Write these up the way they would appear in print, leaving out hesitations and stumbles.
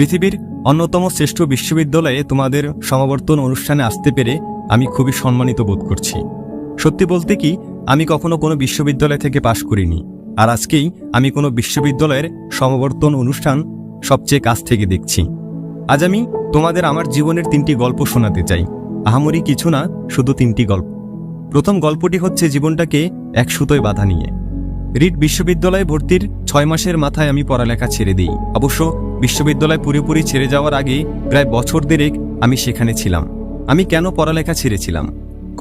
পৃথিবীর অন্যতম শ্রেষ্ঠ বিশ্ববিদ্যালয়ে তোমাদের সমাবর্তন অনুষ্ঠানে আসতে পেরে আমি খুবই সম্মানিত বোধ করছি। সত্যি বলতে কি, আমি কখনো কোনো বিশ্ববিদ্যালয় থেকে পাশ করিনি, আর আজকেই আমি কোনো বিশ্ববিদ্যালয়ের সমাবর্তন অনুষ্ঠান সবচেয়ে কাছ থেকে দেখছি। আজ আমি তোমাদের আমার জীবনের 3টি গল্প শোনাতে চাই। আহামরি কিছু না, শুধু 3টি গল্প। প্রথম গল্পটি হচ্ছে জীবনটাকে এক সুতোয় বাঁধা নিয়ে। রিট বিশ্ববিদ্যালয়ে ভর্তির 6 মাসের মাথায় আমি পড়ালেখা ছেড়ে দিই। অবশ্য বিশ্ববিদ্যালয় পুরোপুরি ছেড়ে যাওয়ার আগে প্রায় বছর দেড়েক আমি সেখানে ছিলাম। আমি কেন পড়ালেখা ছেড়েছিলাম?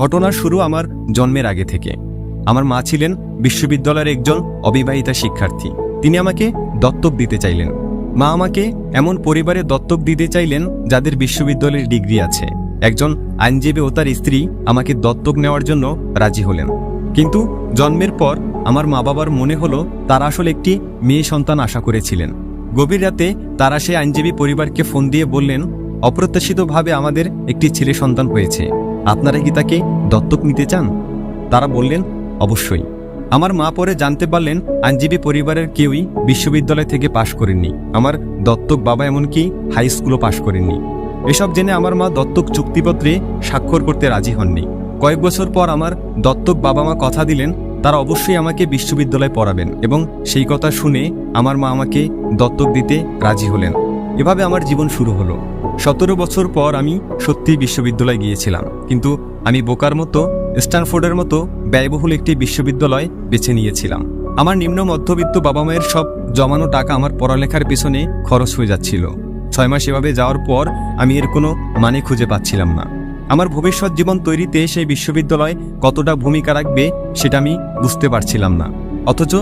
ঘটনার শুরু আমার জন্মের আগে থেকে। আমার মা ছিলেন বিশ্ববিদ্যালয়ের একজন অবিবাহিতা শিক্ষার্থী। তিনি আমাকে দত্তক দিতে চাইলেন। মা আমাকে এমন পরিবারে দত্তক দিতে চাইলেন যাদের বিশ্ববিদ্যালয়ের ডিগ্রি আছে। একজন আইনজীবী ও তার স্ত্রী আমাকে দত্তক নেওয়ার জন্য রাজি হলেন। কিন্তু জন্মের পর আমার মা বাবার মনে হলো তারা আসলে একটি মেয়ে সন্তান আশা করেছিলেন। গভীর রাতে তারা সেই আইনজীবী পরিবারকে ফোন দিয়ে বললেন, অপ্রত্যাশিতভাবে আমাদের একটি ছেলে সন্তান হয়েছে, আপনারা কি তাকে দত্তক নিতে চান? তারা বললেন, অবশ্যই। আমার মা পরে জানতে পারলেন আইনজীবী পরিবারের কেউই বিশ্ববিদ্যালয় থেকে পাশ করেননি। আমার দত্তক বাবা এমনকি হাই স্কুলও পাশ করেননি। এসব জেনে আমার মা দত্তক চুক্তিপত্রে স্বাক্ষর করতে রাজি হননি। কয়েক বছর পর আমার দত্তক বাবা মা কথা দিলেন তারা অবশ্যই আমাকে বিশ্ববিদ্যালয়ে পড়াবেন, এবং সেই কথা শুনে আমার মা আমাকে দত্তক দিতে রাজি হলেন। এভাবে আমার জীবন শুরু হলো। 17 বছর পর আমি সত্যিই বিশ্ববিদ্যালয়ে গিয়েছিলাম, কিন্তু আমি বোকার মতো স্ট্যানফোর্ডের মতো ব্যয়বহুল একটি বিশ্ববিদ্যালয় বেছে নিয়েছিলাম। আমার নিম্ন মধ্যবিত্ত বাবা মায়ের সব জমানো টাকা আমার পড়ালেখার পেছনে খরচ হয়ে যাচ্ছিল। 6 মাস এভাবে যাওয়ার পর আমি এর কোনো মানে খুঁজে পাচ্ছিলাম না। আমার ভবিষ্যৎ জীবন তৈরিতে সেই বিশ্ববিদ্যালয় কতটা ভূমিকা রাখবে সেটা আমি বুঝতে পারছিলাম না। অথচ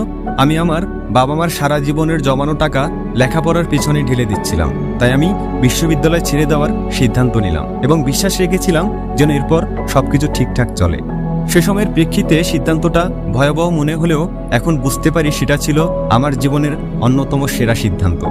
আমি আমার বাবা মার সারা জীবনের জমানো টাকা লেখাপড়ার পিছনে ঢেলে দিচ্ছিলাম। তাই আমি বিশ্ববিদ্যালয় ছেড়ে দেওয়ার সিদ্ধান্ত নিলাম এবং বিশ্বাস রেখেছিলাম যেন এরপর সবকিছু ঠিকঠাক চলে। সে সময়ের প্রেক্ষিতে সিদ্ধান্তটা ভয়াবহ মনে হলেও এখন বুঝতে পারি সেটা ছিল আমার জীবনের অন্যতম সেরা সিদ্ধান্ত।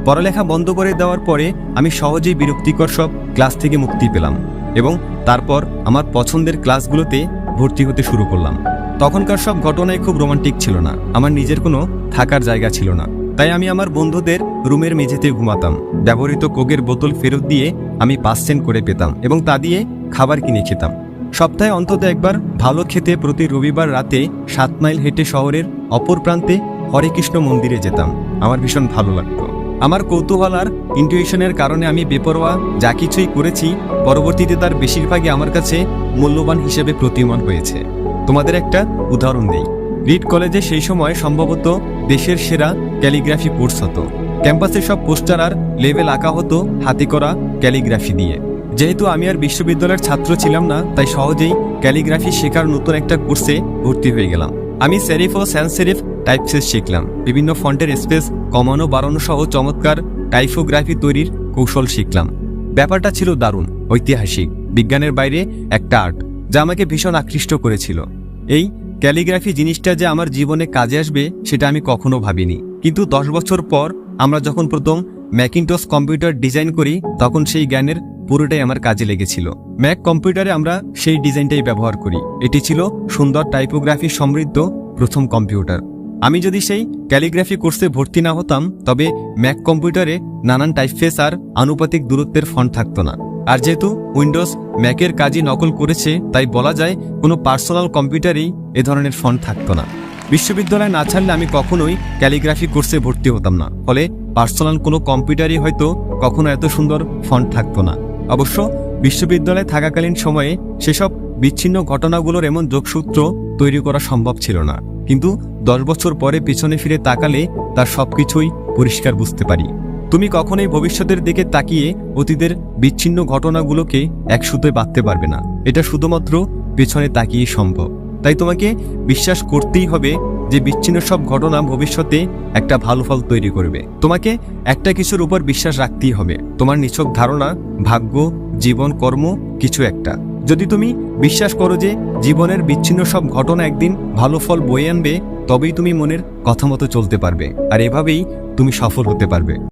পড়ালেখা বন্ধ করে দেওয়ার পরে আমি সহজেই বিরক্তিকর সব ক্লাস থেকে মুক্তি পেলাম এবং তারপর আমার পছন্দের ক্লাসগুলোতে ভর্তি হতে শুরু করলাম। তখনকার সব ঘটনাই খুব রোমান্টিক ছিল না। আমার নিজের কোনো থাকার জায়গা ছিল না, তাই আমি আমার বন্ধুদের রুমের মেঝেতে ঘুমাতাম। ব্যবহৃত কোকের বোতল ফেরত দিয়ে আমি 5 সেন্ট করে পেতাম এবং তা দিয়ে খাবার কিনে খেতাম। সপ্তাহে অন্তত একবার ভালো খেতে প্রতি রবিবার রাতে 7 মাইল হেঁটে শহরের অপর প্রান্তে হরেকৃষ্ণ মন্দিরে যেতাম। আমার ভীষণ ভালো লাগতো। আমার কৌতূহল আর ইনটিউশনের কারণে আমি বেপরোয়া যা কিছুই করেছি পরবর্তীতে তার বেশিরভাগই আমার কাছে মূল্যবান হিসেবে প্রতীয়মান হয়েছে। তোমাদের একটা উদাহরণ দেই। রিট কলেজে সেই সময় সম্ভবত দেশের সেরা ক্যালিগ্রাফি কোর্স হতো। ক্যাম্পাসের সব পোস্টার আর লেবেল আঁকা হতো হাতে করা ক্যালিগ্রাফি দিয়ে। যেহেতু আমি আর বিশ্ববিদ্যালয়ের ছাত্র ছিলাম না, তাই সহজেই ক্যালিগ্রাফি শেখার নতুন একটা কোর্সে ভর্তি হয়ে গেলাম। আমি সেরিফ ও স্যান্স সেরিফ টাইপসেস শিখলাম। বিভিন্ন ফন্টের স্পেস কমানো বাড়ানো সহ চমৎকার টাইপোগ্রাফি তৈরির কৌশল শিখলাম। ব্যাপারটা ছিল দারুণ, ঐতিহাসিক, বিজ্ঞানের বাইরে একটা আর্ট যা আমাকে ভীষণ আকৃষ্ট করেছিল। এই ক্যালিগ্রাফি জিনিসটা যে আমার জীবনে কাজে আসবে সেটা আমি কখনো ভাবিনি। কিন্তু 10 বছর পর আমরা যখন প্রথম ম্যাকিনটস কম্পিউটার ডিজাইন করি তখন সেই জ্ঞানের পুরোটাই আমার কাজে লেগেছিল। ম্যাক কম্পিউটারে আমরা সেই ডিজাইনটাই ব্যবহার করি। এটি ছিল সুন্দর টাইপোগ্রাফি সমৃদ্ধ প্রথম কম্পিউটার। আমি যদি সেই ক্যালিগ্রাফি কোর্সে ভর্তি না হতাম তবে ম্যাক কম্পিউটারে নানান টাইপফেস আর আনুপাতিক দূরত্বের ফন্ট থাকতো না। আর যেহেতু উইন্ডোজ ম্যাকের কাজই নকল করেছে, তাই বলা যায় কোনো পার্সোনাল কম্পিউটারেই এ ধরনের ফন্ট থাকতো না। বিশ্ববিদ্যালয় না ছাড়লে আমি কখনোই ক্যালিগ্রাফি কোর্সে ভর্তি হতাম না। ফলে পার্সোনাল কোনো কম্পিউটারই হয়তো কখনো এত সুন্দর ফন্ট থাকতো না। অবশ্য বিশ্ববিদ্যালয়ে থাকাকালীন সময়ে সেসব বিচ্ছিন্ন ঘটনাগুলোর এমন যোগসূত্র তৈরি করা সম্ভব ছিল না। কিন্তু 10 বছর পরে পেছনে ফিরে তাকালে তার সবকিছুই পরিষ্কার বুঝতে পারি। তুমি কখনোই ভবিষ্যতের দিকে তাকিয়ে অতীতের বিচ্ছিন্ন ঘটনাগুলোকে এক সুতোয় বাঁধতে পারবে না। এটা শুধুমাত্র পেছনে তাকিয়ে সম্ভব। তাই তোমাকে বিশ্বাস করতেই হবে যে বিচ্ছিন্ন সব ঘটনা ভবিষ্যতে একটা ভালো ফল তৈরি করবে। তোমাকে একটা কিছুর উপর বিশ্বাস রাখতেই হবে, তোমার নিছক ধারণা, ভাগ্য, জীবন, কর্ম, কিছু একটা। যদি তুমি বিশ্বাস করো যে জীবনের বিচ্ছিন্ন সব ঘটনা একদিন ভালো ফল বয়ে আনবে, তবেই তুমি মনের কথা মতো চলতে পারবে, আর এভাবেই তুমি সফল হতে পারবে।